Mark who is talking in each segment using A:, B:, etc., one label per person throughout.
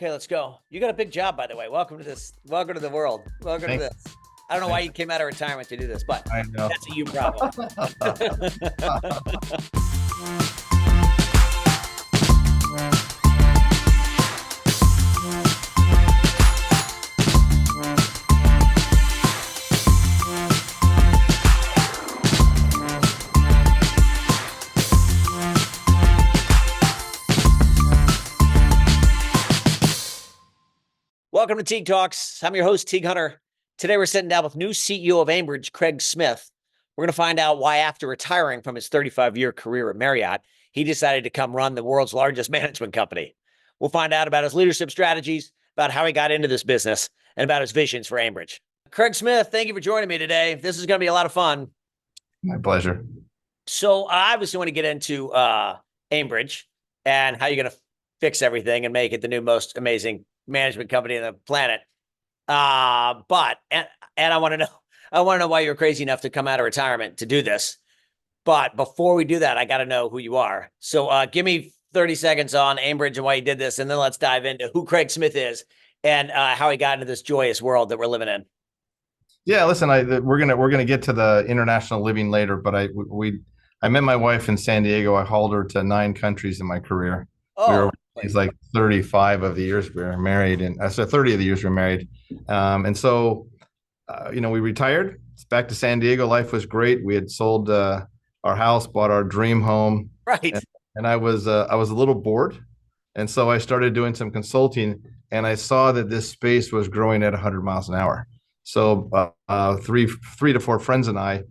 A: Okay, let's go. You got a big job, by the way. Welcome to this. Welcome to the world. Welcome to
B: Thanks.
A: this. I don't know why you came out of retirement to do this, but
B: I know.
A: that's a you problem. Welcome to Teague Talks. I'm your host, Teague Hunter. Today, we're sitting down with new CEO of Aimbridge, Craig Smith. We're going to find out why, after retiring from his 35-year career at Marriott, he decided to come run the world's largest management company. We'll find out about his leadership strategies, about how he got into this business, and about his visions for Aimbridge. Craig Smith, thank you for joining me today. This is going to be a lot of fun.
B: My pleasure.
A: So I obviously want to get into Aimbridge and how you're going to fix everything and make it the new most amazing management company on the planet. But I want to know why you're crazy enough to come out of retirement to do this. But before we do that, I got to know who you are. So give me 30 seconds on Aimbridge and why you did this, and then let's dive into who Craig Smith is and how he got into this joyous world that we're living in.
B: Yeah, listen, we're gonna get to the international living later, but I met my wife in San Diego. I hauled her to 9 countries in my career. It's like 35 of the years we were married, and so 30 of the years we were married. And so, we retired. It's back to San Diego. Life was great. We had sold our house, bought our dream home,
A: right?
B: And I was a little bored, and so I started doing some consulting, and I saw that this space was growing at 100 miles an hour. So, three to four friends and I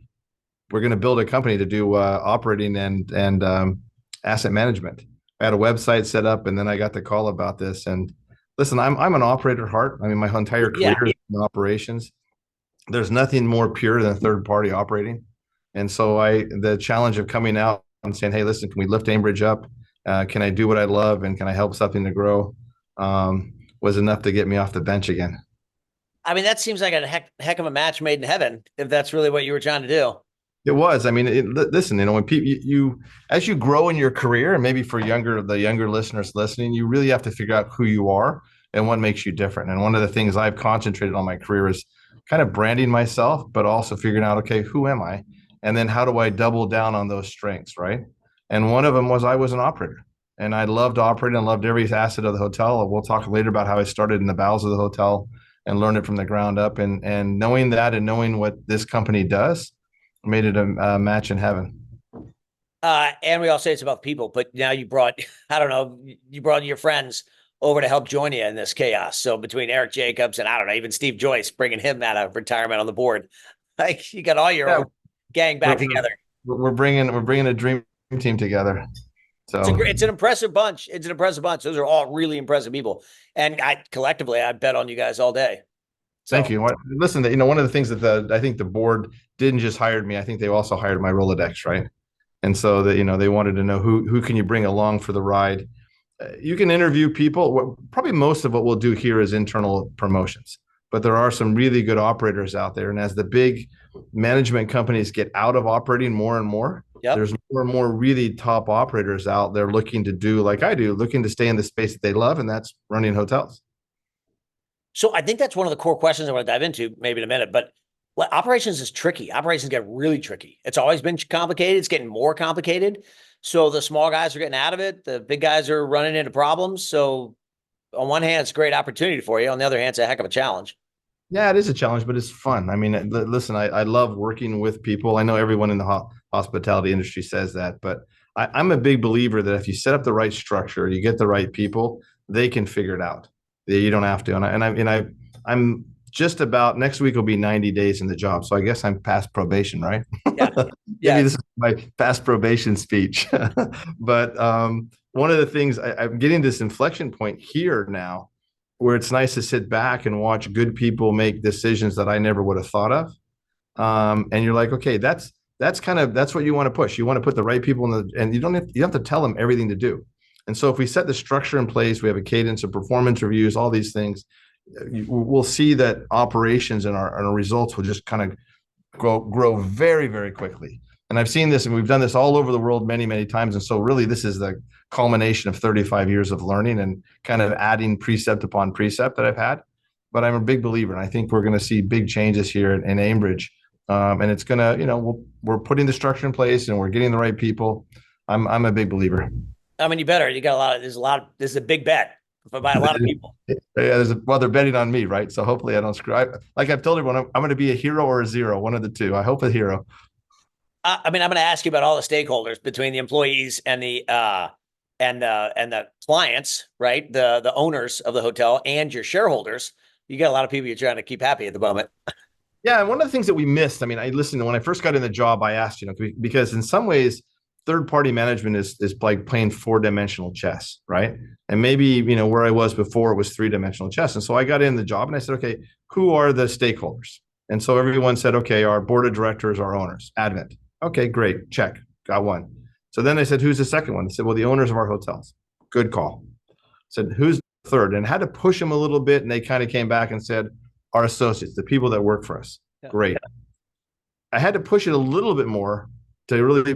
B: were going to build a company to do operating and asset management. I had a website set up, and then I got the call about this. And listen, I'm an operator at heart. I mean, my entire career is in operations. There's nothing more pure than third party operating. And so the challenge of coming out and saying, hey, listen, can we lift Aimbridge up? Can I do what I love? And can I help something to grow? Was enough to get me off the bench again.
A: I mean, that seems like a heck of a match made in heaven, if that's really what you were trying to do.
B: It was. I mean, listen, when people, as you grow in your career, and maybe for the younger listeners listening, you really have to figure out who you are and what makes you different. And one of the things I've concentrated on my career is kind of branding myself, but also figuring out, okay, who am I? And then how do I double down on those strengths, right? And one of them was I was an operator, and I loved operating. I loved every asset of the hotel. We'll talk later about how I started in the bowels of the hotel and learned it from the ground up. And knowing that and knowing what this company does made it a match in heaven.
A: And we all say it's about people, but now you brought your friends over to help join you in this chaos. So between Eric Jacobs and even Steve Joyce, bringing him out of retirement on the board, like you got all your gang back together.
B: We're bringing a dream team together. So
A: it's an impressive bunch. It's an impressive bunch. Those are all really impressive people. And collectively, I bet on you guys all day.
B: So. Thank you. Listen, one of the things that I think the board didn't just hire me. I think they also hired my Rolodex, right? And so that they wanted to know who can you bring along for the ride. You can interview people. Probably most of what we'll do here is internal promotions, but there are some really good operators out there. And as the big management companies get out of operating more and more, there's more and more really top operators out there looking to do like I do, looking to stay in the space that they love, and that's running hotels.
A: So I think that's one of the core questions I want to dive into maybe in a minute, but operations is tricky. Operations get really tricky. It's always been complicated. It's getting more complicated. So the small guys are getting out of it. The big guys are running into problems. So on one hand, it's a great opportunity for you. On the other hand, it's a heck of a challenge.
B: Yeah, it is a challenge, but it's fun. I mean, listen, I love working with people. I know everyone in the hospitality industry says that, but I'm a big believer that if you set up the right structure, you get the right people, they can figure it out. You don't have to. And I'm just about, next week will be 90 days in the job. So I guess I'm past probation, right?
A: Yeah.
B: Maybe this is my past probation speech. But one of the things, I'm getting this inflection point here now where it's nice to sit back and watch good people make decisions that I never would have thought of. And you're like, okay, that's what you want to push. You want to put the right people and you have to tell them everything to do. And so if we set the structure in place, we have a cadence of performance reviews, all these things, we'll see that operations and our results will just kind of grow very, very quickly. And I've seen this, and we've done this all over the world many, many times. And so really, this is the culmination of 35 years of learning and kind of adding precept upon precept that I've had. But I'm a big believer, and I think we're going to see big changes here in Aimbridge. And it's going to, we're putting the structure in place and we're getting the right people. I'm a big believer.
A: I mean, you better. You got this is a big bet by a lot of people.
B: Yeah, they're betting on me, right? So hopefully I don't screw. Like I've told everyone, I'm going to be a hero or a zero, one of the two. I hope a hero.
A: I mean, I'm going to ask you about all the stakeholders between the employees and the clients, right? The owners of the hotel and your shareholders. You got a lot of people you're trying to keep happy at the moment.
B: Yeah, and one of the things that we missed, I mean, I listened when I first got in the job, I asked, because in some ways, third-party management is like playing four-dimensional chess, right? And maybe, where I was before, it was three-dimensional chess. And so I got in the job and I said, okay, who are the stakeholders? And so everyone said, okay, our board of directors, our owners, Advent. Okay, great, check, got one. So then I said, who's the second one? They said, well, the owners of our hotels. Good call. I said, who's the third? And had to push them a little bit, and they kind of came back and said, our associates, the people that work for us. Yeah. Great. I had to push it a little bit more to really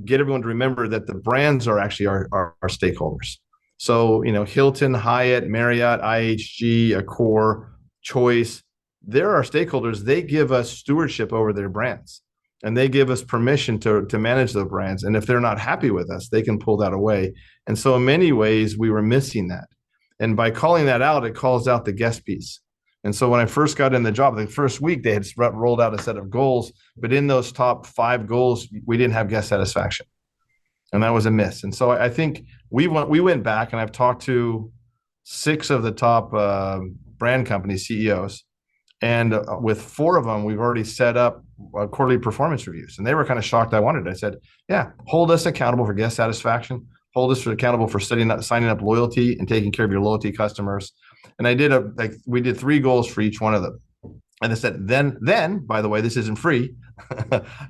B: get everyone to remember that the brands are actually our stakeholders. So, Hilton, Hyatt, Marriott, IHG, Accor, Choice, they're our stakeholders. They give us stewardship over their brands, and they give us permission to manage those brands. And if they're not happy with us, they can pull that away. And so in many ways, we were missing that. And by calling that out, it calls out the guest piece. And so when I first got in the job, the first week, they had rolled out a set of goals, but in those top 5 goals, we didn't have guest satisfaction. And that was a miss. And so I think we went back, and I've talked to 6 of the top brand company CEOs. And with 4 of them, we've already set up quarterly performance reviews. And they were kind of shocked I wanted it. I said, yeah, hold us accountable for guest satisfaction. Hold us accountable for signing up loyalty and taking care of your loyalty customers. And I did we did 3 goals for each one of them. And I said, then, by the way, this isn't free.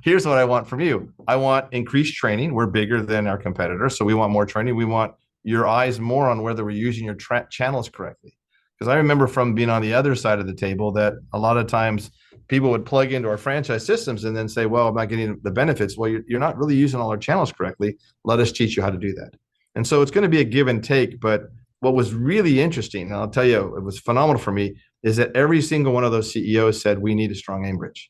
B: Here's what I want from you. I want increased training. We're bigger than our competitors, so we want more training. We want your eyes more on whether we're using your channels correctly. Because I remember from being on the other side of the table that a lot of times people would plug into our franchise systems and then say, well, I'm not getting the benefits. Well, you're not really using all our channels correctly. Let us teach you how to do that. And so it's going to be a give and take. But what was really interesting, and I'll tell you, it was phenomenal for me, is that every single one of those CEOs said, we need a strong Aimbridge.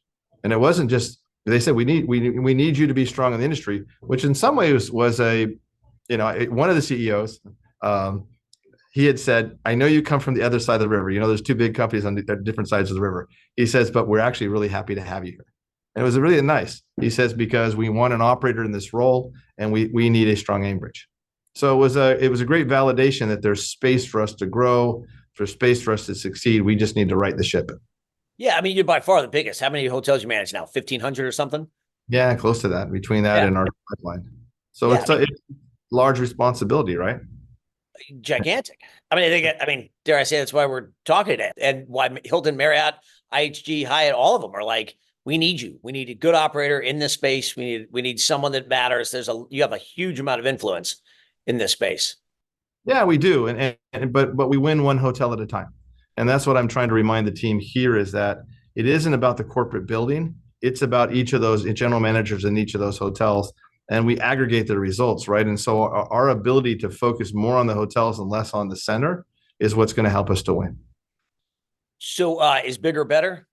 B: And it wasn't just, they said, we need you to be strong in the industry, which in some ways was one of the CEOs, he had said, I know you come from the other side of the river. There's 2 big companies on different sides of the river. He says, but we're actually really happy to have you here. And it was really nice. He says, because we want an operator in this role, and we need a strong Aimbridge. So it was a great validation that there's space for us to grow, there's space for us to succeed. We just need to right the ship.
A: Yeah, I mean, you're by far the biggest. How many hotels you manage now? 1,500 or something?
B: Yeah, close to that, between that and our pipeline. So it's a large responsibility, right?
A: Gigantic. I mean, dare I say that's why we're talking today, and why Hilton, Marriott, IHG, Hyatt, all of them are like, we need you. We need a good operator in this space. We need someone that matters. You have a huge amount of influence in this space.
B: Yeah, we do. But we win one hotel at a time. And that's what I'm trying to remind the team here, is that it isn't about the corporate building. It's about each of those general managers in each of those hotels. And we aggregate the results, right? And so our ability to focus more on the hotels and less on the center is what's going to help us to win.
A: So is bigger better?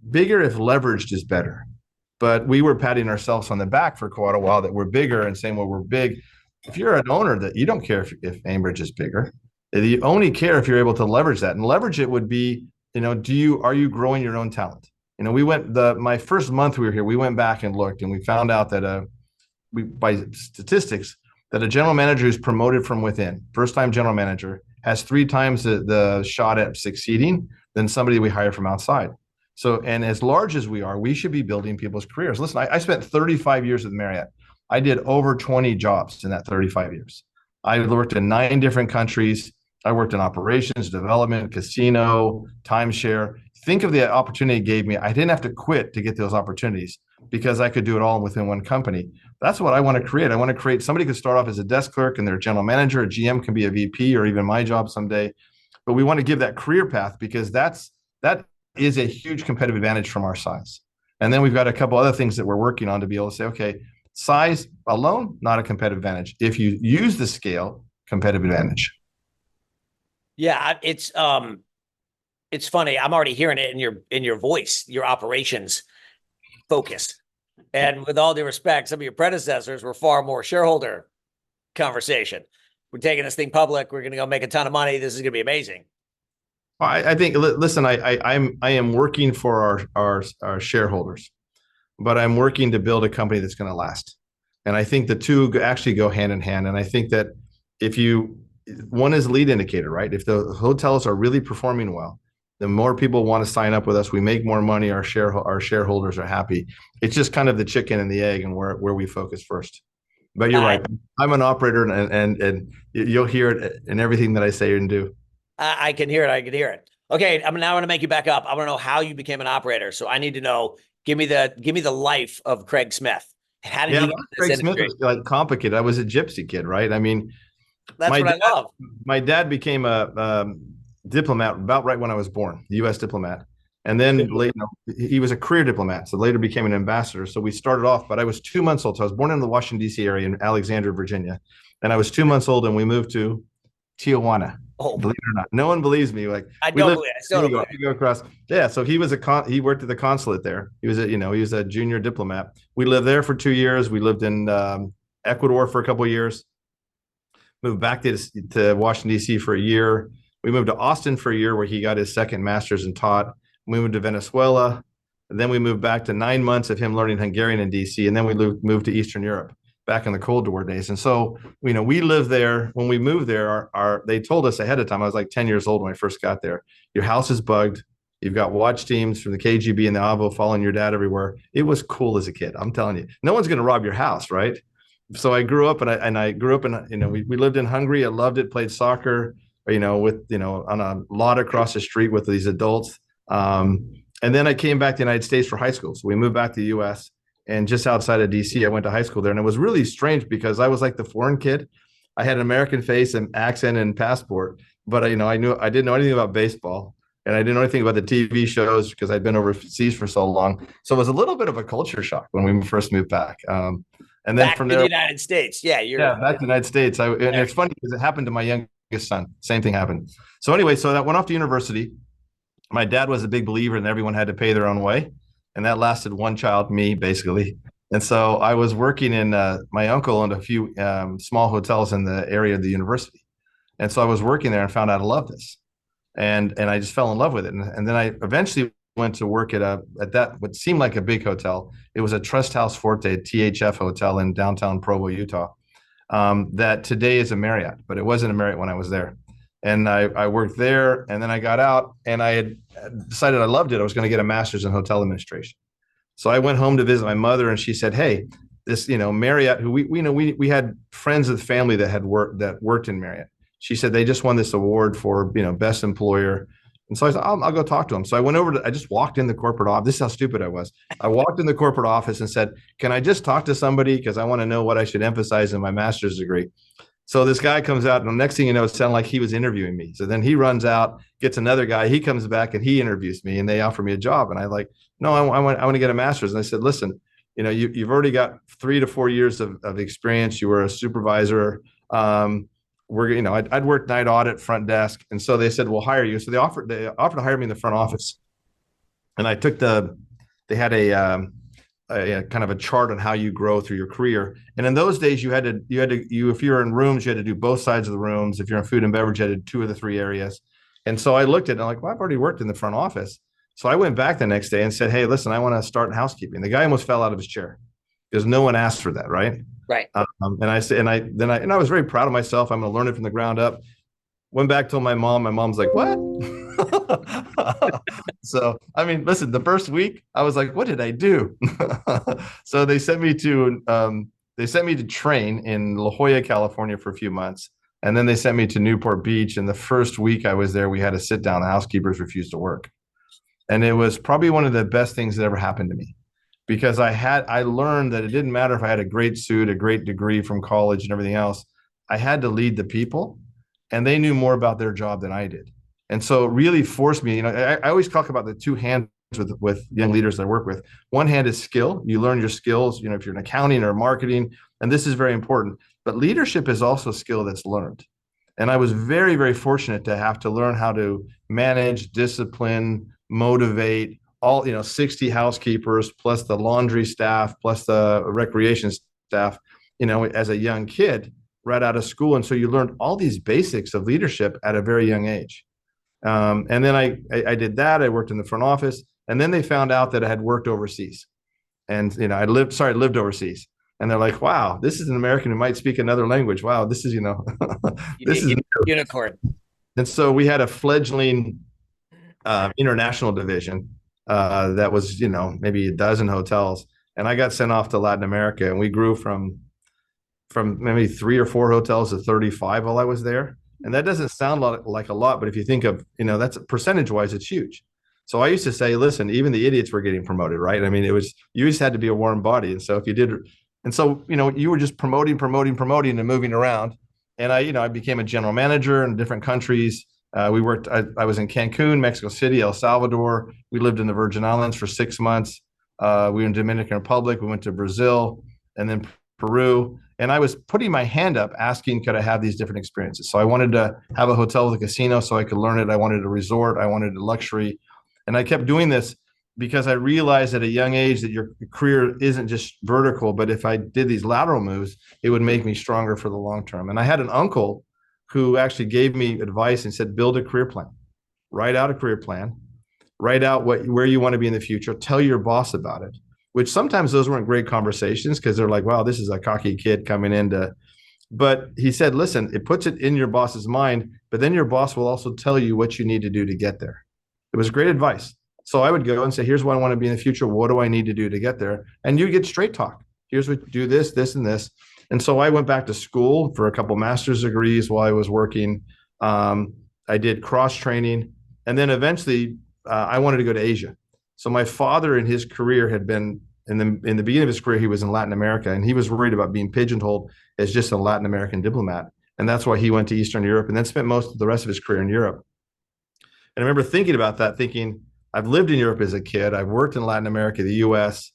B: Bigger if leveraged is better. But we were patting ourselves on the back for quite a while that we're bigger and saying, well, we're big. If you're an owner, that you don't care if Aimbridge is bigger. You only care if you're able to leverage that. And leverage it would be, are you growing your own talent? My first month we were here, we went back and looked, and we found out that by statistics, that a general manager who's promoted from within, first-time general manager, has 3 times the shot at succeeding than somebody we hire from outside. So, and as large as we are, we should be building people's careers. Listen, I spent 35 years with Marriott. I did over 20 jobs in that 35 years. I worked in 9 different countries. I worked in operations, development, casino, timeshare. Think of the opportunity it gave me. I didn't have to quit to get those opportunities because I could do it all within one company. That's what I want to create. I want to create, somebody could start off as a desk clerk and they're a general manager, a GM can be a VP, or even my job someday. But we want to give that career path, because that is a huge competitive advantage from our size. And then we've got a couple other things that we're working on to be able to say, okay, Size alone, not a competitive advantage. If you use the scale, competitive advantage.
A: Yeah, it's funny. I'm already hearing it in your voice, your operations focus. And with all due respect, some of your predecessors were far more shareholder conversation. We're taking this thing public. We're going to go make a ton of money. This is going to be amazing.
B: I think. Listen, I am working for our shareholders, but I'm working to build a company that's going to last. And I think the two actually go hand in hand. And I think that if you one is lead indicator, right? If the hotels are really performing well, the more people want to sign up with us. We make more money. Our shareholders are happy. It's just kind of the chicken and the egg, and where we focus first. But you're right. I'm an operator, and you'll hear it in everything that I say and do.
A: I can hear it. I can hear it. Okay, I'm now going to make you back up. I want to know how you became an operator. So I need to know. Give me the life of Craig Smith. How did he get into this
B: Craig Smith
A: industry?
B: was like complicated. I was a gypsy kid, right? I mean,
A: That's what I love.
B: my dad became a diplomat about right when I was born, the U.S. diplomat, and then later he was a career diplomat. So later became an ambassador. So we started off, but I was 2 months old. So I was born in the Washington D.C. area in Alexandria, Virginia, and I was 2 months old, and we moved to Tijuana.
A: Oh,
B: believe it or not, no one believes me. Like
A: I don't believe it. I still don't believe
B: it. Go across. Yeah, so he was he worked at the consulate there. He was he was a junior diplomat. We lived there for 2 years. We lived in Ecuador for a couple of years. Moved back to Washington D.C. for a year. We moved to Austin for a year where he got his second master's and taught. We moved to Venezuela, and then we moved back to 9 months of him learning Hungarian in D.C. And then we moved to Eastern Europe back in the Cold War days. And so, we lived there. When we moved there, they told us ahead of time. I was like 10 years old when I first got there. Your house is bugged. You've got watch teams from the KGB and the AVO following your dad everywhere. It was cool as a kid. I'm telling you, no one's going to rob your house, right? So I grew up, and I grew up in, we lived in Hungary. I loved it. Played soccer, with, on a lot across the street with these adults. And then I came back to the United States for high school. So we moved back to the U.S. And just outside of DC, I went to high school there. And it was really strange because I was like the foreign kid. I had an American face and accent and passport, but I didn't know anything about baseball, and I didn't know anything about the TV shows because I'd been overseas for so long. So it was a little bit of a culture shock when we first moved back. And then
A: back
B: from
A: to
B: there,
A: the United States. Back
B: to the United States. And it's funny because it happened to my youngest son. Same thing happened. So anyway, so that went off to university. My dad was a big believer and everyone had to pay their own way. And that lasted one child, me, basically. And so I was working in, my uncle owned a few small hotels in the area of the university. And so I was working there and found out I loved this. And I just fell in love with it. And then I eventually went to work at that what seemed like a big hotel. It was a Trust House Forte, THF hotel in downtown Provo, Utah, that today is a Marriott, but it wasn't a Marriott when I was there. And I worked there, and then I got out, and I had decided I loved it. I was going to get a master's in hotel administration. So I went home to visit my mother, and she said, "Hey, this, Marriott, who we had friends of the family that worked in Marriott." She said they just won this award for best employer. And so I said, I'll go talk to him. So I went I just walked in the corporate office. This is how stupid I was. I walked in the corporate office and said, "Can I just talk to somebody? Because I want to know what I should emphasize in my master's degree." So this guy comes out, and the next thing you know, it sounded like he was interviewing me. So then he runs out, gets another guy. He comes back and he interviews me, and they offer me a job. And I like, no, I want to get a master's. And I said, "Listen, you've already got 3 to 4 years of experience. You were a supervisor. I'd worked night audit, front desk." And so they said, "We'll hire you." So they offered to hire me in the front office. And I took they had a kind of a chart on how you grow through your career. And in those days, if you're in rooms, you had to do both sides of the rooms. If you're in food and beverage, you had to do 2 of the 3 areas. And so I looked at it and I'm like, well, I've already worked in the front office. So I went back the next day and said, "Hey, listen, I want to start in housekeeping." The guy almost fell out of his chair because no one asked for that, right?
A: Right.
B: And I said, and I was very proud of myself. I'm going to learn it from the ground up. Went back, told my mom. My mom's like, "What?" So, I mean, listen, the first week I was like, "What did I do?" So they sent me to train in La Jolla, California for a few months. And then they sent me to Newport Beach. And the first week I was there, we had to sit down. The housekeepers refused to work. And it was probably one of the best things that ever happened to me, because I learned that it didn't matter if I had a great suit, a great degree from college and everything else. I had to lead the people, and they knew more about their job than I did. And so it really forced me, I always talk about the 2 hands with young leaders that I work with. One hand is skill. You learn your skills, if you're in accounting or marketing, and this is very important. But leadership is also a skill that's learned. And I was very, very fortunate to have to learn how to manage, discipline, motivate all, 60 housekeepers plus the laundry staff, plus the recreation staff, as a young kid right out of school. And so you learned all these basics of leadership at a very young age. And then I did that. I worked in the front office, and then they found out that I had worked overseas, and I lived overseas. And they're like, "Wow, this is an American who might speak another language. Wow, this is this is
A: unicorn."
B: And so we had a fledgling international division that was maybe a dozen hotels, and I got sent off to Latin America, and we grew from maybe 3 or 4 hotels to 35 while I was there. And that doesn't sound like a lot, but if you think of, that's percentage wise, it's huge. So I used to say, listen, even the idiots were getting promoted, right? I mean, you just had to be a warm body. And so if you did, and so, you were just promoting and moving around. And I became a general manager in different countries. I was in Cancun, Mexico City, El Salvador. We lived in the Virgin Islands for 6 months. We were in Dominican Republic. We went to Brazil and then Peru. And I was putting my hand up asking, could I have these different experiences? So I wanted to have a hotel with a casino so I could learn it. I wanted a resort. I wanted a luxury. And I kept doing this because I realized at a young age that your career isn't just vertical, but if I did these lateral moves, it would make me stronger for the long term. And I had an uncle who actually gave me advice and said, build a career plan, write out a career plan, write out where you want to be in the future, tell your boss about it. Which sometimes those weren't great conversations because they're like, wow, this is a cocky kid coming but he said, listen, it puts it in your boss's mind, but then your boss will also tell you what you need to do to get there. It was great advice. So I would go and say, here's what I want to be in the future. What do I need to do to get there? And you get straight talk. Here's what, do this, this, and this. And so I went back to school for a couple master's degrees while I was working. I did cross training. And then eventually I wanted to go to Asia. So my father in his career had been in the beginning of his career, he was in Latin America, and he was worried about being pigeonholed as just a Latin American diplomat. And that's why he went to Eastern Europe and then spent most of the rest of his career in Europe. And I remember thinking about that, thinking, I've lived in Europe as a kid. I've worked in Latin America, the US,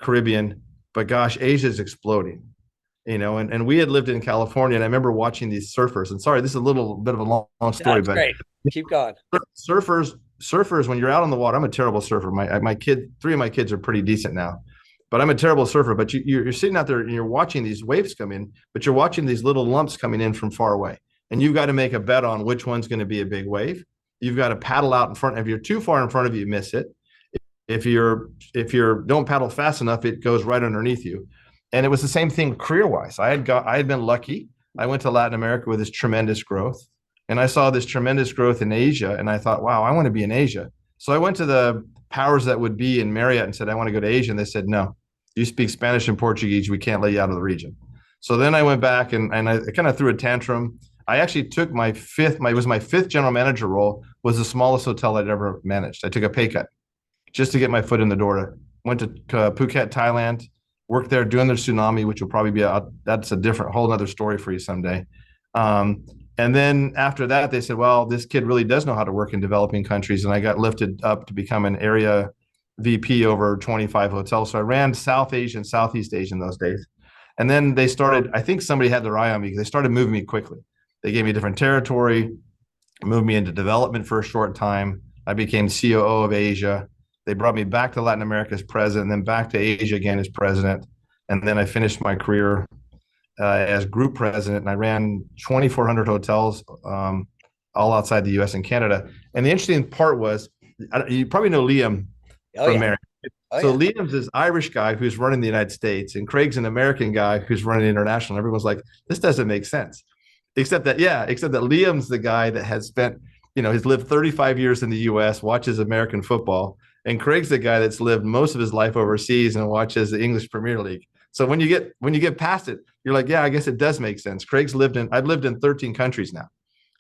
B: Caribbean, but gosh, Asia is exploding. And we had lived in California, and I remember watching these surfers. And sorry, this is a little bit of a long story, but
A: great. Keep going.
B: Surfers, when you're out on the water, I'm a terrible surfer. My kid, 3 of my kids are pretty decent now, but I'm a terrible surfer. But you're sitting out there and you're watching these waves come in, but you're watching these little lumps coming in from far away, and you've got to make a bet on which one's going to be a big wave. You've got to paddle out in front. If you're too far in front of you, you miss it. If you're don't paddle fast enough, it goes right underneath you. And it was the same thing career-wise. I had been lucky. I went to Latin America with this tremendous growth. And I saw this tremendous growth in Asia, and I thought, wow, I want to be in Asia. So I went to the powers that would be in Marriott and said, I want to go to Asia. And they said, no, you speak Spanish and Portuguese. We can't let you out of the region. So then I went back and I kind of threw a tantrum. I actually took my fifth general manager role, was the smallest hotel I'd ever managed. I took a pay cut just to get my foot in the door. Went to Phuket, Thailand, worked there doing their tsunami, which will probably be that's a different whole other story for you someday. And then after that, they said, well, this kid really does know how to work in developing countries. And I got lifted up to become an area VP over 25 hotels. So I ran South Asia and Southeast Asia in those days. And then they started, I think somebody had their eye on me because they started moving me quickly. They gave me a different territory, moved me into development for a short time. I became COO of Asia. They brought me back to Latin America as president, and then back to Asia again as president. And then I finished my career as group president, and I ran 2,400 hotels all outside the U.S. and Canada. And the interesting part was, you probably know Liam from Marriott. So Liam's this Irish guy who's running the United States, and Craig's an American guy who's running international. Everyone's like, this doesn't make sense. Except that Liam's the guy that has spent, he's lived 35 years in the U.S., watches American football. And Craig's the guy that's lived most of his life overseas and watches the English Premier League. So when you get past it, you're like, yeah, I guess it does make sense. I've lived in 13 countries now.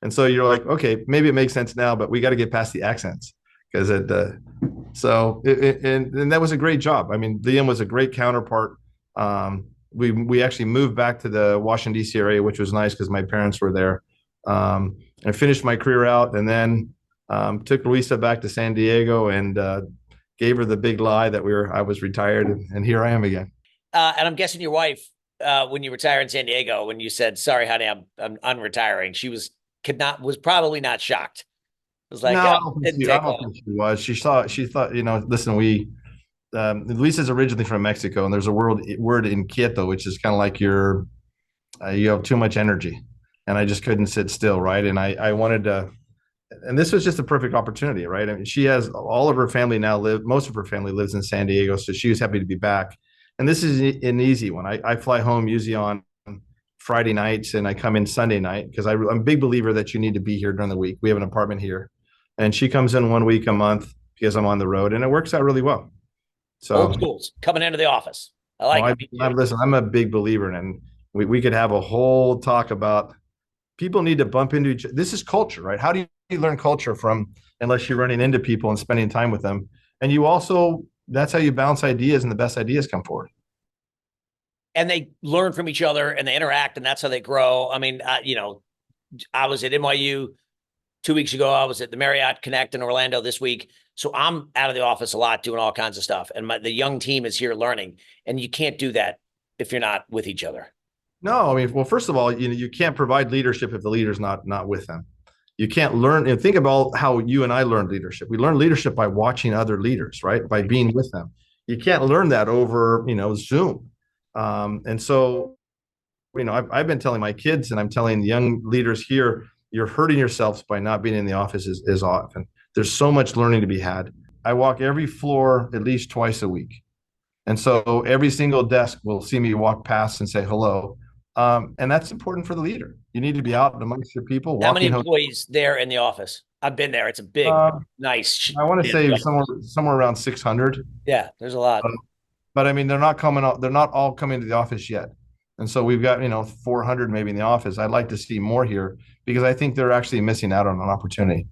B: And so you're like, okay, maybe it makes sense now, but we got to get past the accents because and that was a great job. I mean, Liam was a great counterpart. We actually moved back to the Washington, D.C. area, which was nice because my parents were there. I finished my career out and then took Luisa back to San Diego and gave her the big lie that I was retired, and here I am again.
A: And I'm guessing your wife, when you retire in San Diego, when you said, "Sorry, honey, I'm unretiring," she was probably not shocked. It was
B: No,
A: like,
B: I
A: oh,
B: don't think
A: didn't
B: she, I
A: take
B: don't
A: long.
B: think she was. She thought, listen, Lisa's originally from Mexico, and there's a word inquieto, which is kind of like you have too much energy, and I just couldn't sit still, right? And I wanted to, and this was just a perfect opportunity, right? I mean, she has all of her family most of her family lives in San Diego, so she was happy to be back. And this is an easy one. I fly home usually on Friday nights, and I come in Sunday night because I'm a big believer that you need to be here during the week. We have an apartment here, and she comes in 1 week a month because I'm on the road, and it works out really well.
A: Old
B: So,
A: schools coming into the office. I
B: well,
A: like it. Me too.
B: listen, I'm a big believer in it. And we could have a whole talk about people need to bump into each. This is culture, right? How do you learn culture from unless you're running into people and spending time with them? And you also that's how you bounce ideas, and the best ideas come forward.
A: And they learn from each other and they interact, and that's how they grow. I mean, I was at NYU 2 weeks ago. I was at the Marriott Connect in Orlando this week. So I'm out of the office a lot doing all kinds of stuff. And the young team is here learning. And you can't do that if you're not with each other.
B: No, I mean, well, first of all, you can't provide leadership if the leader's not with them. You can't learn and think about how you and I learned leadership. We learn leadership by watching other leaders, right? By being with them. You can't learn that over, Zoom. And so, I've been telling my kids and I'm telling young leaders here, you're hurting yourselves by not being in the office as often. There's so much learning to be had. I walk every floor at least twice a week. And so every single desk will see me walk past and say hello. And that's important for the leader. You need to be out amongst your people,
A: How many
B: walking home.
A: employees there in the office? I've been there. It's a big,
B: Uh,
A: nice.
B: I want to say somewhere around 600.
A: Yeah, there's a lot.
B: But I mean, they're not coming up. They're not all coming to the office yet. And so we've got, 400 maybe in the office. I'd like to see more here because I think they're actually missing out on an opportunity.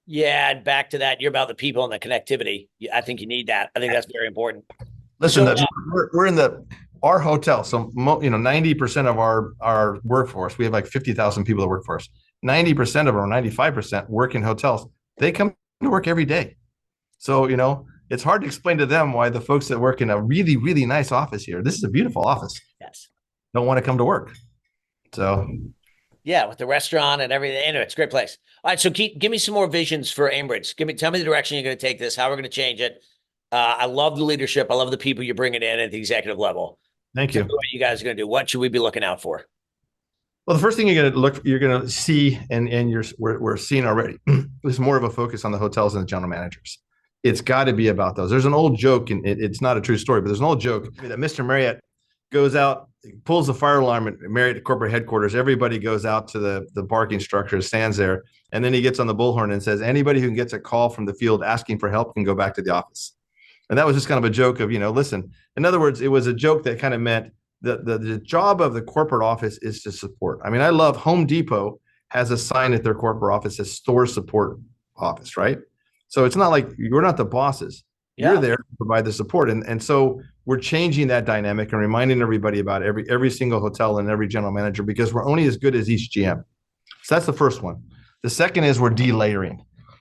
A: Yeah, and back to that, you're about the people and the connectivity. I think you need that. I think that's very important.
B: Listen,
A: So,
B: we're in our hotel. So, 90% of our workforce, we have like 50,000 people that work for us. 90% of them, or 95% work in hotels. They come to work every day. So, it's hard to explain to them why the folks that work in a really, really nice office here, this is a beautiful office,
A: yes.
B: don't want to come to work. So,
A: Yeah, with the restaurant and everything. Anyway, it's a great place. All right, so give me some more visions for Aimbridge. Tell me the direction you're going to take this, how we're going to change it. I love the leadership. I love the people you're bringing in at the executive level.
B: thank
A: Tell
B: you.
A: me what you guys are going to do. What should we be looking out for?
B: Well, the first thing you're going to see, and we're seeing already, is more of a focus on the hotels and the general managers. It's got to be about those. There's an old joke, and it's not a true story, but there's an old joke that Mr. Marriott goes out, pulls the fire alarm at Marriott corporate headquarters. Everybody goes out to the parking structure, stands there, and then he gets on the bullhorn and says, anybody who gets a call from the field asking for help can go back to the office. And that was just kind of a joke of, listen, in other words, it was a joke that kind of meant the job of the corporate office is to support. I mean, I love Home Depot has a sign at their corporate office that says store support office, right? So it's not like you're not the bosses.
A: Yeah.
B: You're there to provide the support. And so we're changing that dynamic and reminding everybody about every single hotel and every general manager because we're only as good as each GM. So that's the first one. The second is we're delayering.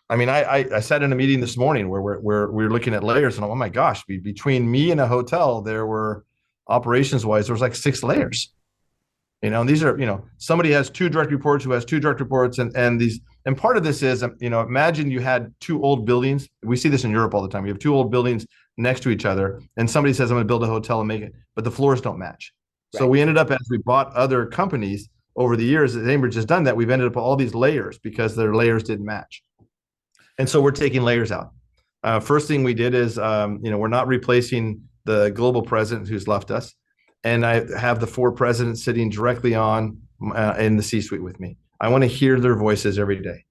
B: I mean, I sat in a meeting this morning where we're looking at layers, and oh my gosh, between me and a hotel, there were operations wise, there was like 6 layers. And these are, somebody has 2 direct reports who has 2 direct reports, and part of this is, imagine you had 2 old buildings. We see this in Europe all the time. You have 2 old buildings next to each other, and somebody says, I'm going to build a hotel and make it, but the floors don't match. Right. So we ended up, as we bought other companies over the years, as Aimbridge has done that, we've ended up with all these layers because their layers didn't match. And so we're taking layers out. First thing we did is, we're not replacing the global president who's left us. And I have the 4 presidents sitting directly on in the C-suite with me. I want to hear their voices every day.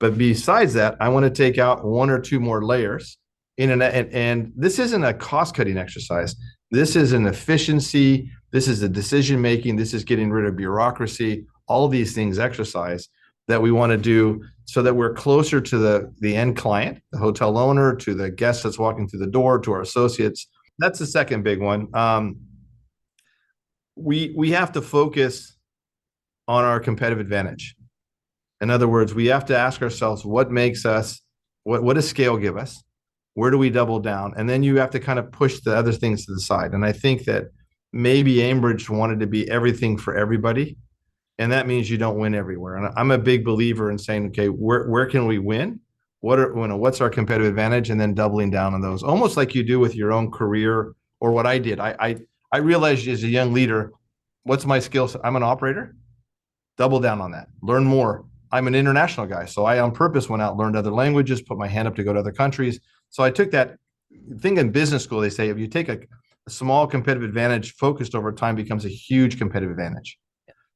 B: But besides that, I want to take out 1 or 2 more layers. And this isn't a cost-cutting exercise. This is an efficiency. This is a decision-making. This is getting rid of bureaucracy. All of these things exercise that we want to do so that we're closer to the end client, the hotel owner, to the guest that's walking through the door, to our associates. That's the second big one. We have to focus on our competitive advantage. In other words, we have to ask ourselves what makes us, what does scale give us? Where do we double down? And then you have to kind of push the other things to the side. And I think that maybe Aimbridge wanted to be everything for everybody. And that means you don't win everywhere. And I'm a big believer in saying, okay, where can we win? What's our competitive advantage? And then doubling down on those, almost like you do with your own career or what I did. I realized as a young leader, what's my skill set? I'm an operator. Double down on that. Learn more. I'm an international guy. So I on purpose went out, learned other languages, put my hand up to go to other countries. So I took that thing in business school. They say if you take a small competitive advantage focused over time becomes a huge competitive advantage.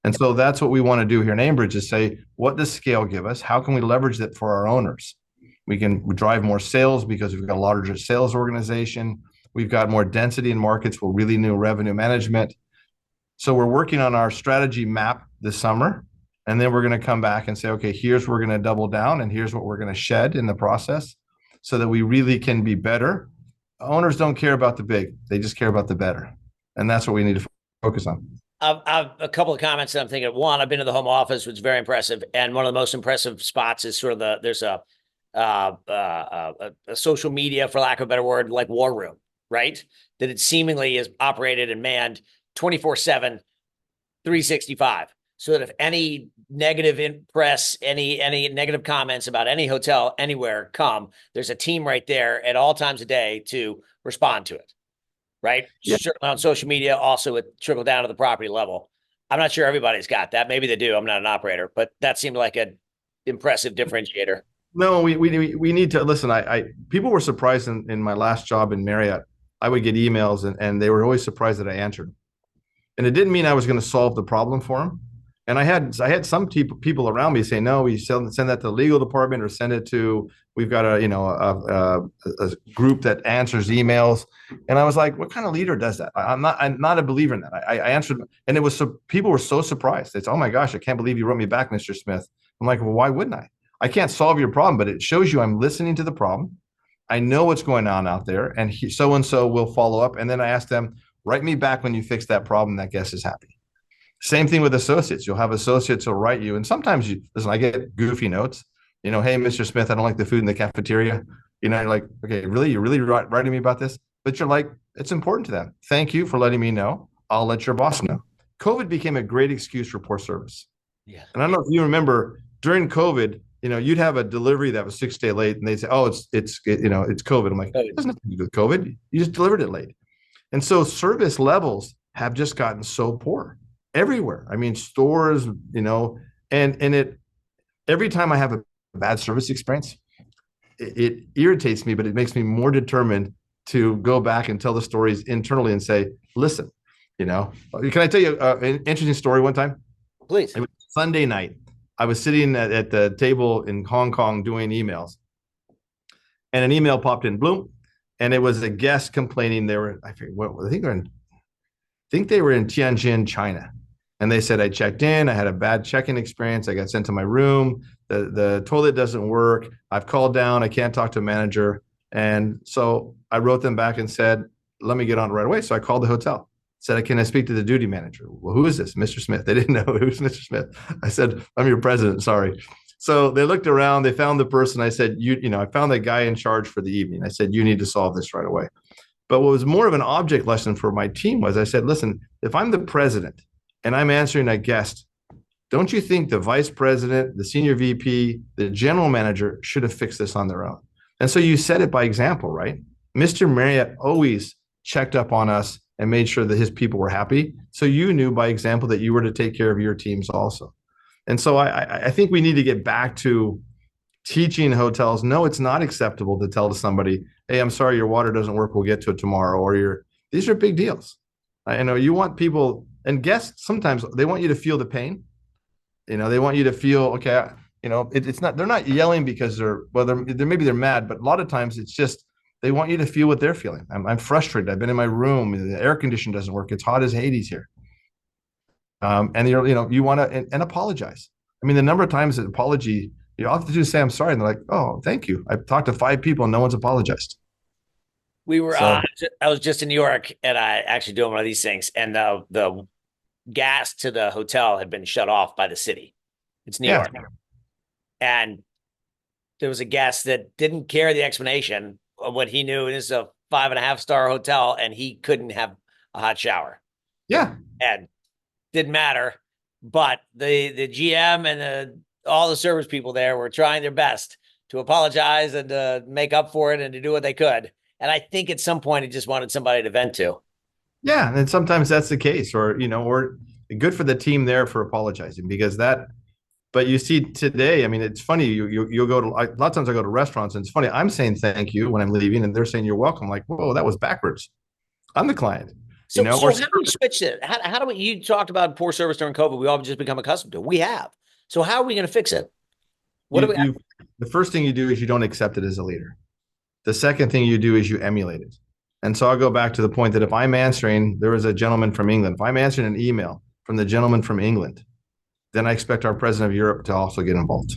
B: And so that's what we want to do here in Aimbridge is say, what does scale give us? How can we leverage that for our owners? We can drive more sales because we've got a larger sales organization. We've got more density in markets with really new revenue management. So we're working on our strategy map this summer. And then we're going to come back and say, okay, here's where we're going to double down and here's what we're going to shed in the process so that we really can be better. Owners don't care about the big. They just care about the better. And that's what we need to focus on.
A: I've a couple of comments that I'm thinking of. One, I've been to the home office, which is very impressive. And one of the most impressive spots is sort of there's a social media, for lack of a better word, like war room, right? That it seemingly is operated and manned 24/7, 365. So that if any negative press, any negative comments about any hotel anywhere come, there's a team right there at all times of day to respond to it. Right? Yeah. Certainly on social media, also it trickle down to the property level. I'm not sure everybody's got that. Maybe they do. I'm not an operator, but that seemed like an impressive differentiator.
B: No, we need to listen. People were surprised in my last job in Marriott. I would get emails and they were always surprised that I answered. And it didn't mean I was going to solve the problem for them. And I had some people around me say, no, we send that to the legal department or send it to, we've got a group that answers emails. And I was like, what kind of leader does that? I'm not a believer in that. I answered, and it was so people were so surprised. It's, oh my gosh, I can't believe you wrote me back, Mr. Smith. I'm like, well, why wouldn't I? I can't solve your problem, but it shows you I'm listening to the problem. I know what's going on out there, and so-and-so will follow up. And then I ask them, write me back when you fix that problem. That guest is happy. Same thing with associates. You'll have associates who'll write you. And sometimes listen, I get goofy notes, hey, Mr. Smith, I don't like the food in the cafeteria. You're like, okay, really? You're really writing me about this? But you're like, it's important to them. Thank you for letting me know. I'll let your boss know. COVID became a great excuse for poor service. Yeah. And I don't know if you remember during COVID, you'd have a delivery that was 6 days late and they'd say, oh, it's COVID. I'm like, it has nothing to do with COVID. You just delivered it late. And so service levels have just gotten so poor everywhere. I mean, stores, and it every time I have a bad service experience, it irritates me, but it makes me more determined to go back and tell the stories internally and say, listen, can I tell you an interesting story one time?
A: Please.
B: It was Sunday night. I was sitting at the table in Hong Kong doing emails, and an email popped in, bloom, and it was a guest complaining. I think they were in Tianjin, China. And they said, I checked in, I had a bad check-in experience. I got sent to my room. The toilet doesn't work. I've called down. I can't talk to a manager. And so I wrote them back and said, let me get on right away. So I called the hotel, said, can I speak to the duty manager? Well, who is this? Mr. Smith. They didn't know who's Mr. Smith. I said, I'm your president. Sorry. So they looked around, they found the person. I said, I found the guy in charge for the evening. I said, you need to solve this right away. But what was more of an object lesson for my team was I said, listen, if I'm the president and I'm answering a guest, don't you think the vice president, the senior VP, the general manager should have fixed this on their own? And so you set it by example, right? Mr. Marriott always checked up on us and made sure that his people were happy. So you knew by example that you were to take care of your teams also. And so I think we need to get back to teaching hotels, no, it's not acceptable to tell to somebody, hey, I'm sorry, your water doesn't work. We'll get to it tomorrow. Or these are big deals. I know you want people and guests, sometimes they want you to feel the pain. They want you to feel, okay, it's not, they're not yelling because maybe they're mad, but a lot of times it's just, they want you to feel what they're feeling. I'm frustrated. I've been in my room. The air condition doesn't work. It's hot as Hades here. And you want to, and apologize. I mean, the number of times that apology, you often just say, I'm sorry. And they're like, oh, thank you. I've talked to 5 people and no one's apologized.
A: We were, I was just in New York and I actually doing one of these things, and the gas to the hotel had been shut off by the city. It's New York. And there was a guest that didn't care the explanation. what he knew is a 5.5-star hotel, and he couldn't have a hot shower.
B: Yeah.
A: And didn't matter. But the GM and all the service people there were trying their best to apologize and to make up for it and to do what they could. And I think at some point he just wanted somebody to vent to.
B: Yeah, and sometimes that's the case, or good for the team there for apologizing because that. But you see today, I mean, it's funny. You'll go to a lot of times I go to restaurants and it's funny. I'm saying thank you when I'm leaving, and they're saying you're welcome. Like, whoa, that was backwards. I'm the client.
A: So how do we switch it? How do we? You talked about poor service during COVID. We all just become accustomed to it. We have. So how are we going to fix it?
B: The first thing you do is you don't accept it as a leader. The second thing you do is you emulate it. And so I'll go back to the point that if I'm answering, there was a gentleman from England. If I'm answering an email from the gentleman from England, then I expect our president of Europe to also get involved.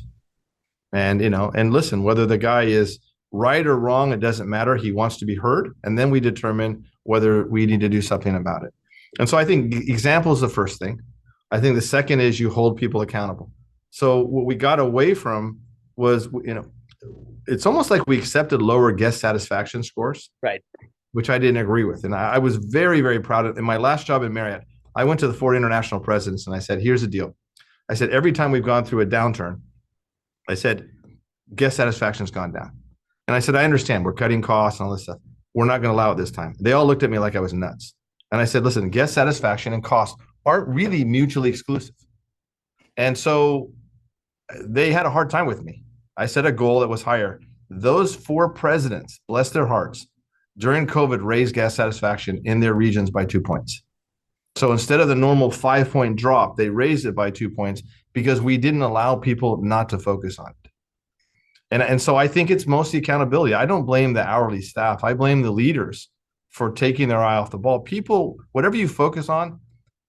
B: And, and listen, whether the guy is right or wrong, it doesn't matter. He wants to be heard. And then we determine whether we need to do something about it. And so I think example is the first thing. I think the second is you hold people accountable. So what we got away from was, it's almost like we accepted lower guest satisfaction scores,
A: right?
B: Which I didn't agree with. And I was very, very proud of. In my last job at Marriott, I went to the 4 international presidents and I said, here's the deal. I said, every time we've gone through a downturn, I said, guest satisfaction's gone down. And I said, I understand we're cutting costs and all this stuff. We're not going to allow it this time. They all looked at me like I was nuts. And I said, listen, guest satisfaction and cost aren't really mutually exclusive. And so they had a hard time with me. I set a goal that was higher. Those 4 presidents, bless their hearts, during COVID raised guest satisfaction in their regions by 2 points. So instead of the normal 5-point drop, they raised it by 2 points because we didn't allow people not to focus on it. And so I think it's mostly accountability. I don't blame the hourly staff. I blame the leaders for taking their eye off the ball. People, whatever you focus on,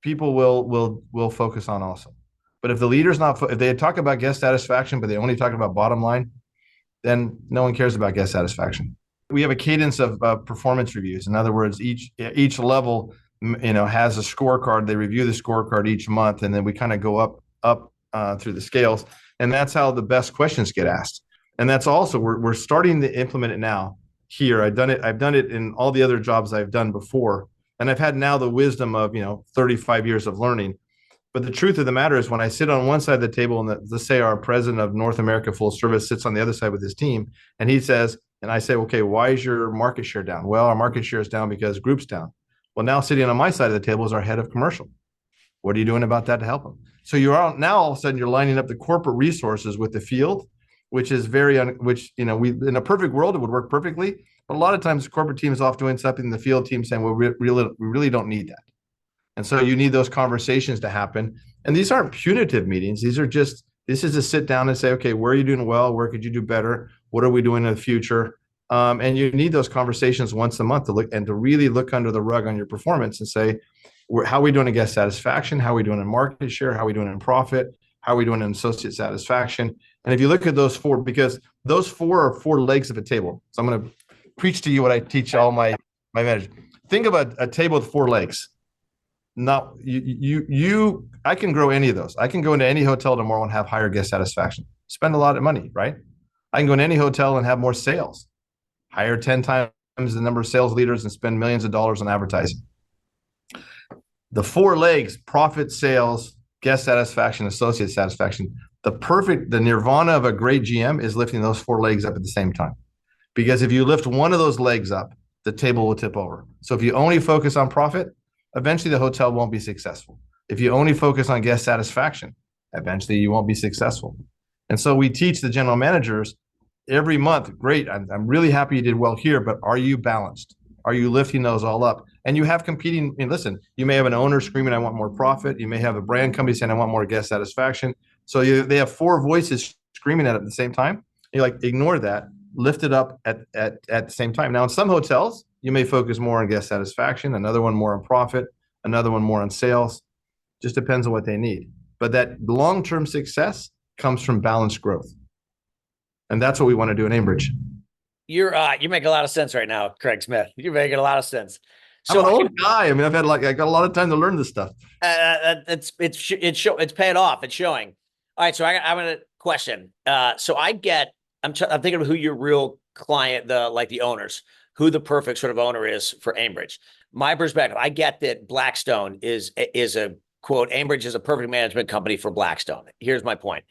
B: people will focus on also. But if the leader's not, if they talk about guest satisfaction, but they only talk about bottom line, then no one cares about guest satisfaction. We have a cadence of performance reviews. In other words, each level, has a scorecard. They review the scorecard each month, and then we kind of go up through the scales, and that's how the best questions get asked. And that's also we're starting to implement it now here. I've done it in all the other jobs I've done before, and I've had now the wisdom of 35 years of learning. But the truth of the matter is, when I sit on one side of the table, and let's say our president of North America Full Service sits on the other side with his team, and he says, and I say, okay, why is your market share down? Well, our market share is down because group's down. Well, now sitting on my side of the table is our head of commercial. What are you doing about that to help them? So now all of a sudden you're lining up the corporate resources with the field, which is we in a perfect world, it would work perfectly. But a lot of times the corporate team is off doing something, the field team saying, well, we really don't need that. And so you need those conversations to happen. And these aren't punitive meetings. This is to sit down and say, okay, where are you doing well? Where could you do better? What are we doing in the future? And you need those conversations once a month to really look under the rug on your performance and say, how are we doing in guest satisfaction? How are we doing in market share? How are we doing in profit? How are we doing in associate satisfaction? And if you look at those 4, because those 4 are 4 legs of a table. So I'm going to preach to you what I teach all my managers. Think of a table with 4 legs. Not I can grow any of those. I can go into any hotel tomorrow and have higher guest satisfaction. Spend a lot of money, right? I can go in any hotel and have more sales. Hire 10 times the number of sales leaders and spend millions of dollars on advertising. The 4 legs, profit, sales, guest satisfaction, associate satisfaction. The nirvana of a great GM is lifting those 4 legs up at the same time. Because if you lift one of those legs up, the table will tip over. So if you only focus on profit, eventually the hotel won't be successful. If you only focus on guest satisfaction, eventually you won't be successful. And so we teach the general managers every month, great, I'm really happy you did well here, but are you balanced? Are you lifting those all up? And you have competing, listen, you may have an owner screaming, I want more profit. You may have a brand company saying, I want more guest satisfaction. So they have 4 voices screaming at it the same time. You're like, ignore that, lift it up at the same time. Now, in some hotels, you may focus more on guest satisfaction, another one more on profit, another one more on sales. Just depends on what they need. But that long-term success comes from balanced growth. And that's what we want to do in Aimbridge.
A: You're making a lot of sense right now, Craig Smith. You're making a lot of sense.
B: So I'm an old guy. I mean, I got a lot of time to learn this stuff.
A: It's paying off. It's showing. All right. So I'm going to question. I'm thinking of who your real client, the owners, who the perfect sort of owner is for Aimbridge. My perspective, I get that Blackstone is a quote, Aimbridge is a perfect management company for Blackstone. Here's my point.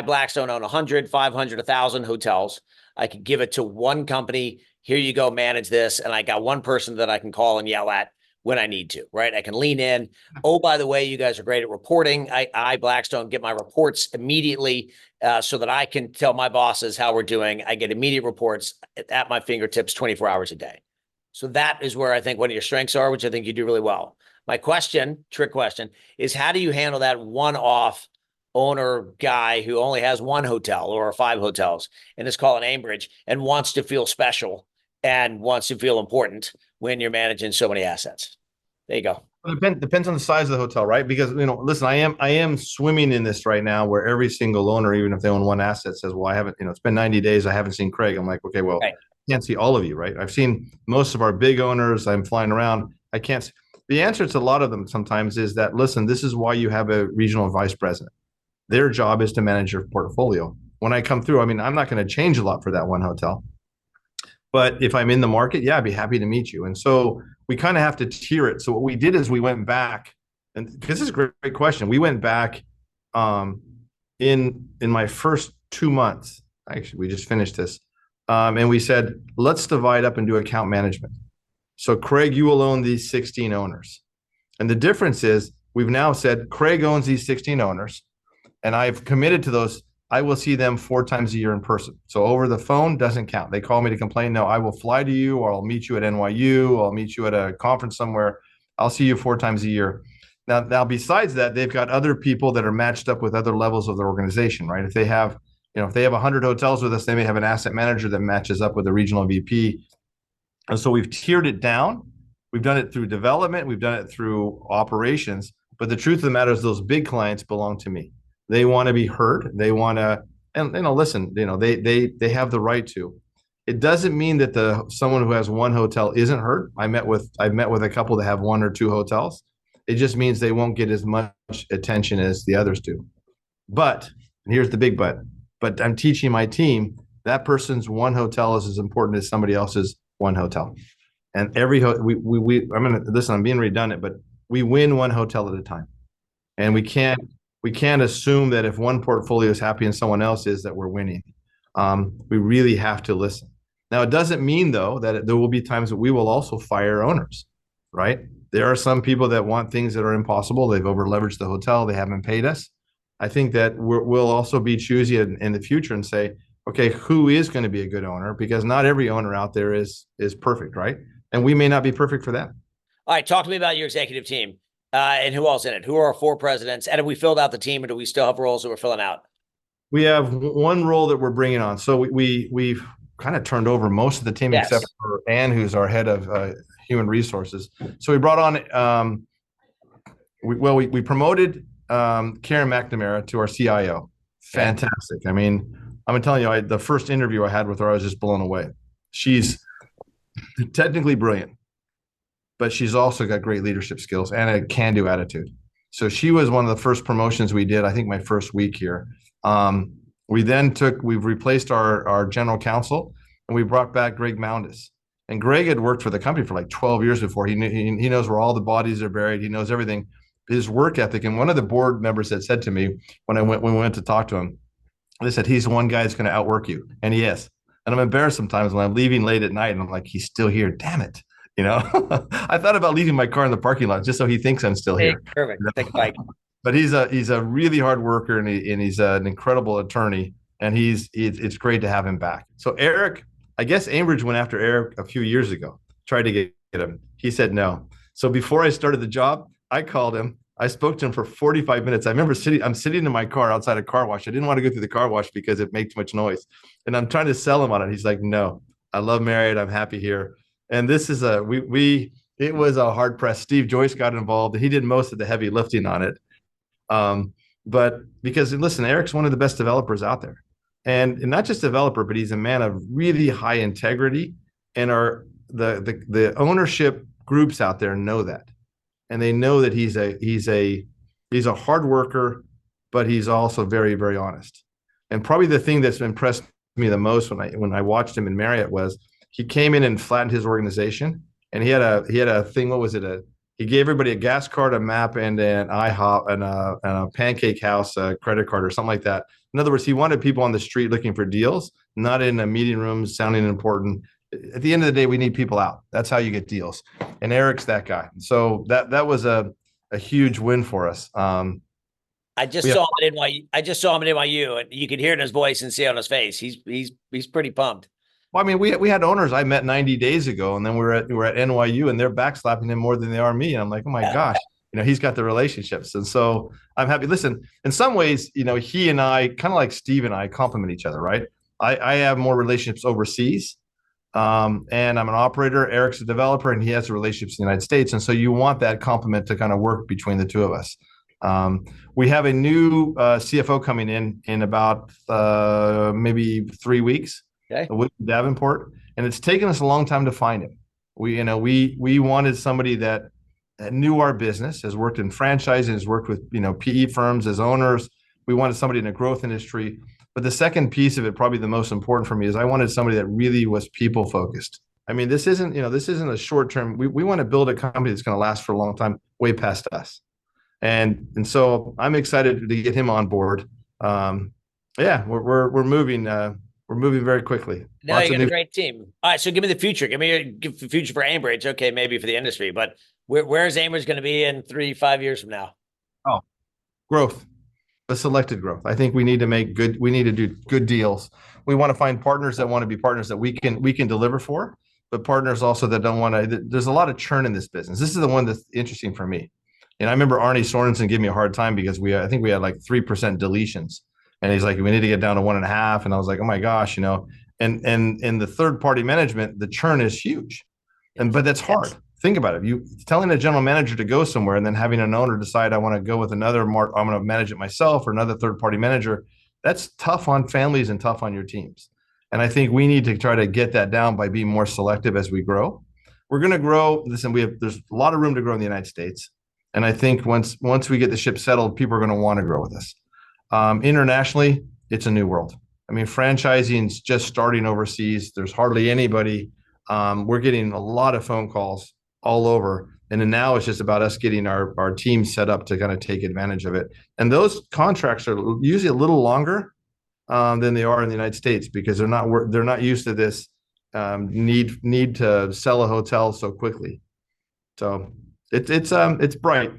A: Blackstone own 100, 500, 1,000 hotels. I could give it to one company. Here you go, manage this. And I got one person that I can call and yell at when I need to, right? I can lean in. Oh, by the way, you guys are great at reporting. Blackstone, get my reports immediately so that I can tell my bosses how we're doing. I get immediate reports at my fingertips 24 hours a day. So that is where I think one of your strengths are, which I think you do really well. My question, trick question, is how do you handle that one-off owner guy who only has one hotel or 5 hotels and is calling Aimbridge and wants to feel special and wants to feel important when you're managing so many assets? There you go.
B: Depends on the size of the hotel, right? Because, listen, I am swimming in this right now where every single owner, even if they own one asset, says, well, I haven't, it's been 90 days. I haven't seen Craig. I'm like, okay, well, right. I can't see all of you, right? I've seen most of our big owners. I'm flying around. I can't. The answer to a lot of them sometimes is that, listen, this is why you have a regional vice president. Their job is to manage your portfolio. When I come through, I mean, I'm not going to change a lot for that one hotel. But if I'm in the market, yeah, I'd be happy to meet you. And so we kind of have to tier it. So what we did is we went back, and this is a great question. We went back in my first 2 months. Actually, we just finished this. And we said, let's divide up and do account management. So Craig, you will own these 16 owners. And the difference is we've now said Craig owns these 16 owners. And I've committed to those. I will see them 4 times a year in person. So over the phone doesn't count. They call me to complain. No, I will fly to you, or I'll meet you at NYU. Or I'll meet you at a conference somewhere. I'll see you 4 times a year. Now, besides that, they've got other people that are matched up with other levels of their organization, right? If they have 100 hotels with us, they may have an asset manager that matches up with a regional VP. And so we've tiered it down. We've done it through development. We've done it through operations. But the truth of the matter is those big clients belong to me. They want to be heard. They want to, and listen, they have the right to. It doesn't mean that someone who has one hotel isn't heard. I've met with a couple that have 1 or 2 hotels. It just means they won't get as much attention as the others do. But, and here's the big but I'm teaching my team that person's one hotel is as important as somebody else's one hotel. And I'm being redundant, but we win one hotel at a time. And we can't assume that if one portfolio is happy and someone else is, that we're winning. We really have to listen. Now, it doesn't mean, though, that there will be times that we will also fire owners, right? There are some people that want things that are impossible. They've over-leveraged the hotel. They haven't paid us. I think that we'll also be choosy in the future and say, okay, who is going to be a good owner? Because not every owner out there is perfect, right? And we may not be perfect for them.
A: All right, talk to me about your executive team. And who else in it? Who are our 4 presidents? And have we filled out the team, or do we still have roles that we're filling out?
B: We have one role that we're bringing on. So we've kind of turned over most of the team, yes, except for Ann, who's our head of human resources. So we brought on, we promoted Karen McNamara to our CIO. Fantastic. I mean, I'm telling you, the first interview I had with her, I was just blown away. She's technically brilliant, but she's also got great leadership skills and a can-do attitude. So she was one of the first promotions we did, I think my first week here. We've replaced our general counsel, and we brought back Greg Moundis. And Greg had worked for the company for like 12 years before. He knows where all the bodies are buried. He knows everything. His work ethic. And one of the board members had said to me when we went to talk to him, they said, he's the one guy that's going to outwork you. And he is. And I'm embarrassed sometimes when I'm leaving late at night and I'm like, he's still here. Damn it. I thought about leaving my car in the parking lot just so he thinks I'm still here.
A: Perfect. Take a bike.
B: But he's a really hard worker, and he's an incredible attorney, and it's great to have him back. So Eric, I guess Aimbridge went after Eric a few years ago, tried to get him. He said no. So before I started the job, I called him. I spoke to him for 45 minutes. I remember I'm sitting in my car outside a car wash. I didn't want to go through the car wash because it made too much noise. And I'm trying to sell him on it. He's like, no, I love Marriott. I'm happy here. And this is it was a hard press. Steve Joyce got involved. He did most of the heavy lifting on it. But because, listen, Eric's one of the best developers out there, and not just developer, but he's a man of really high integrity, and the ownership groups out there know that. And they know that he's a hard worker, but he's also very, very honest. And probably the thing that's impressed me the most when I watched him in Marriott was he came in and flattened his organization, and he had a thing. What was it? He gave everybody a gas card, a map, and an IHOP and a Pancake House credit card or something like that. In other words, he wanted people on the street looking for deals, not in a meeting room sounding important. At the end of the day, we need people out. That's how you get deals. And Eric's that guy. So that was a huge win for us.
A: I just saw him at NYU. I just saw him at NYU, and you could hear it in his voice and see it on his face. He's pretty pumped.
B: Well, I mean, we had owners I met 90 days ago, and then we're at NYU, and they're backslapping him more than they are me. And I'm like, oh my gosh, he's got the relationships, and so I'm happy. Listen, in some ways, he and I, kind of like Steve and I, complement each other, right? I have more relationships overseas, and I'm an operator. Eric's a developer, and he has relationships in the United States, and so you want that complement to kind of work between the two of us. We have a new CFO coming in about maybe 3 weeks.
A: Okay.
B: With Davenport, and it's taken us a long time to find him. We wanted somebody that knew our business, has worked in franchising, has worked with PE firms as owners. We wanted somebody in a growth industry. But the second piece of it, probably the most important for me, is I wanted somebody that really was people focused. I mean, this isn't a short term. We want to build a company that's going to last for a long time, way past us. And so I'm excited to get him on board. Yeah, we're moving. We're moving very quickly.
A: Now you got a great team. All right, so give me the future. Give the future for Aimbridge. Okay, maybe for the industry, but where is Aimbridge going to be in 3-5 years from now?
B: Oh, growth, a selected growth. I think we need to do good deals. We want to find partners that want to be partners that we can deliver for, but partners also that don't want to. There's a lot of churn in this business. This is the one that's interesting for me. And I remember Arnie Sorensen gave me a hard time because I think we had like 3% deletions. And he's like, we need to get down to 1.5. And I was like, oh my gosh, and in the third party management, the churn is huge. But that's hard. Yes. Think about it. You telling a general manager to go somewhere and then having an owner decide I want to go with I'm going to manage it myself or another third party manager. That's tough on families and tough on your teams. And I think we need to try to get that down by being more selective as we grow. We're going to grow. Listen, there's a lot of room to grow in the United States. And I think once we get the ship settled, people are going to want to grow with us. Internationally, it's a new world. I mean, franchising's just starting overseas. There's hardly anybody. We're getting a lot of phone calls all over. And then now it's just about us getting our team set up to kind of take advantage of it. And those contracts are usually a little longer than they are in the United States because they're not used to this need to sell a hotel so quickly. So it's bright.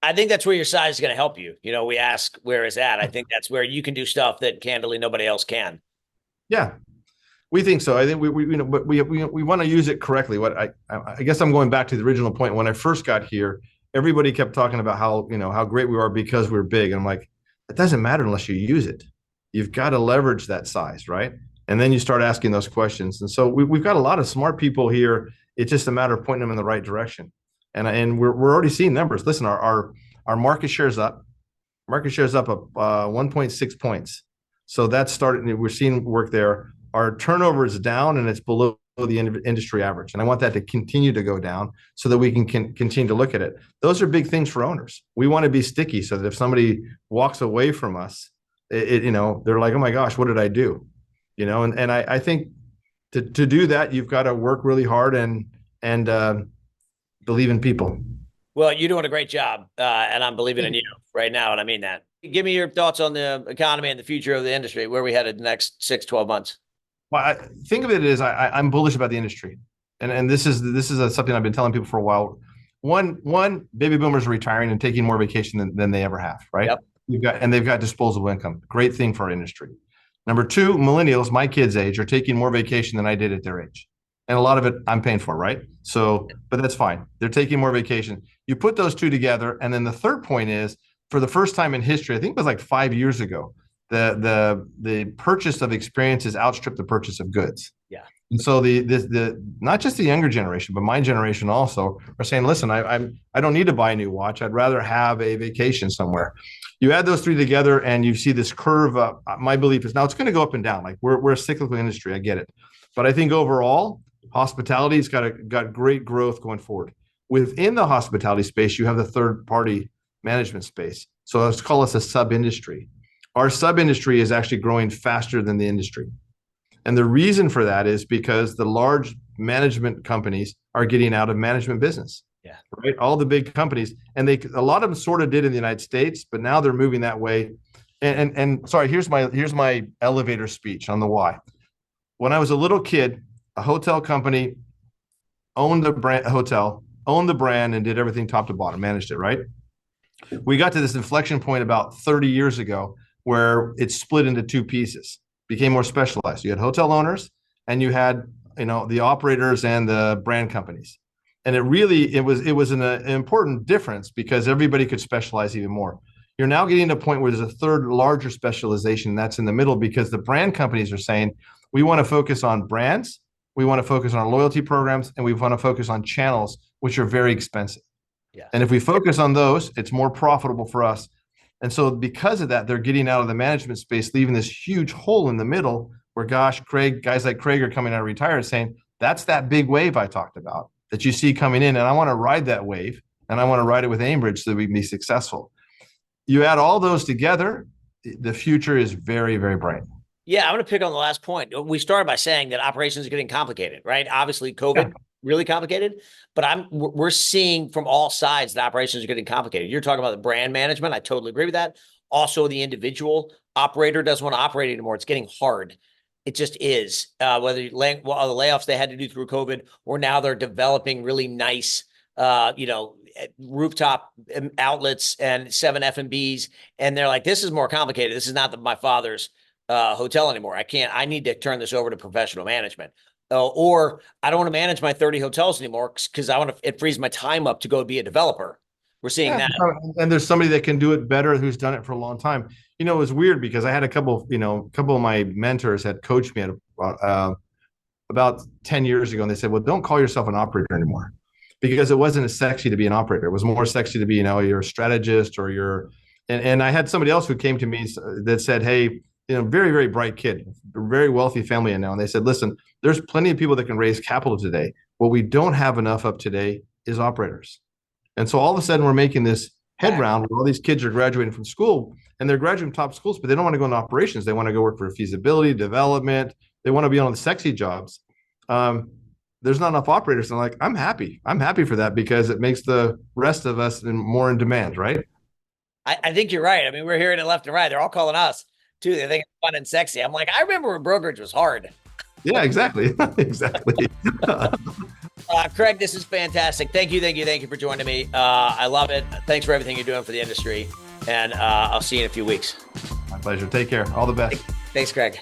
A: I think that's where your size is going to help you. We ask where is that. I think that's where you can do stuff that candidly nobody else can.
B: Yeah, we think so. I think we want to use it correctly. What I guess I'm going back to the original point. When I first got here, everybody kept talking about how great we are because we're big. And I'm like, it doesn't matter unless you use it. You've got to leverage that size, right? And then you start asking those questions. And so we've got a lot of smart people here. It's just a matter of pointing them in the right direction. And we're already seeing numbers. Listen, our market share is up. Market share is up 1.6 points. So that's starting. We're seeing work there. Our turnover is down and it's below the industry average. And I want that to continue to go down so that we can continue to look at it. Those are big things for owners. We want to be sticky so that if somebody walks away from us, they're like, oh my gosh, what did I do? And I think to do that, you've got to work really hard and believe in people.
A: Well, you're doing a great job, and I'm believing in you right now, and I mean that. Give me your thoughts on the economy and the future of the industry, where we headed the next 6-12 months.
B: Well, I think of it as I'm bullish about the industry, and this is something I've been telling people for a while. One, baby boomers are retiring and taking more vacation than they ever have, right? Yep. They've got disposable income. Great thing for our industry. Number two, millennials, my kids' age, are taking more vacation than I did at their age. And a lot of it I'm paying for, right? So, but that's fine. They're taking more vacation. You put those two together. And then the third point is, for the first time in history, I think it was like 5 years ago, the purchase of experiences outstripped the purchase of goods.
A: Yeah.
B: And so the not just the younger generation, but my generation also are saying, listen, I don't need to buy a new watch. I'd rather have a vacation somewhere. You add those three together and you see this curve up. My belief is now it's going to go up and down. Like we're a cyclical industry. I get it. But I think overall, hospitality's got great growth going forward. Within the hospitality space, you have the third party management space. So let's call us a sub industry. our sub-industry is actually growing faster than the industry. And the reason for that is because the large management companies are getting out of management business.
A: Yeah.
B: Right. All the big companies, and a lot of them sort of did in the United States, but now they're moving that way. And sorry, here's my elevator speech on the why. When I was a little kid, a hotel company owned the brand, owned the brand, and did everything top to bottom, managed it, right? We got to this inflection point about 30 years ago where it split into two pieces, became more specialized. You had hotel owners and you had, the operators and the brand companies. And it was an important difference because everybody could specialize even more. You're now getting to a point where there's a third larger specialization that's in the middle because the brand companies are saying, we want to focus on brands, we want to focus on our loyalty programs, and we want to focus on channels, which are very expensive.
A: Yeah.
B: And if we focus on those, it's more profitable for us. And so because of that, they're getting out of the management space, leaving this huge hole in the middle where, guys like Craig are coming out of retirement saying, that's that big wave I talked about that you see coming in. And I want to ride that wave, and I want to ride it with Aimbridge so that we can be successful. You add all those together, the future is very, very bright.
A: Yeah, I'm going to pick on the last point. We started by saying that operations are getting complicated, right? Obviously, COVID really complicated, but we're seeing from all sides that operations are getting complicated. You're talking about the brand management. I totally agree with that. Also, the individual operator doesn't want to operate anymore. It's getting hard. It just is. Whether the layoffs they had to do through COVID, or now they're developing really nice, rooftop outlets and 7 F&Bs, and they're like, this is more complicated. This is not my father's hotel anymore. I need to turn this over to professional management. Or I don't want to manage my 30 hotels anymore because it frees my time up to go be a developer. We're seeing that.
B: And there's somebody that can do it better who's done it for a long time. It was weird because I had a couple of my mentors had coached me about 10 years ago. And they said, well, don't call yourself an operator anymore, because it wasn't as sexy to be an operator. It was more sexy to be, you're a strategist or and I had somebody else who came to me that said, hey, very, very bright kid, very wealthy family now. And they said, listen, there's plenty of people that can raise capital today. What we don't have enough of today is operators. And so all of a sudden we're making this head round where all these kids are graduating from school, and they're graduating from top schools, but they don't want to go into operations. They want to go work for feasibility, development. They want to be on the sexy jobs. There's not enough operators. And I'm like, I'm happy. I'm happy for that because it makes the rest of us more in demand, right?
A: I think you're right. I mean, we're hearing it left and right. They're all calling us too. They think it's fun and sexy. I'm like, I remember when brokerage was hard.
B: Yeah, exactly. Exactly.
A: Craig, this is fantastic. Thank you for joining me. I love it. Thanks for everything you're doing for the industry. And I'll see you in a few weeks.
B: My pleasure. Take care. All the best.
A: Thanks, Craig.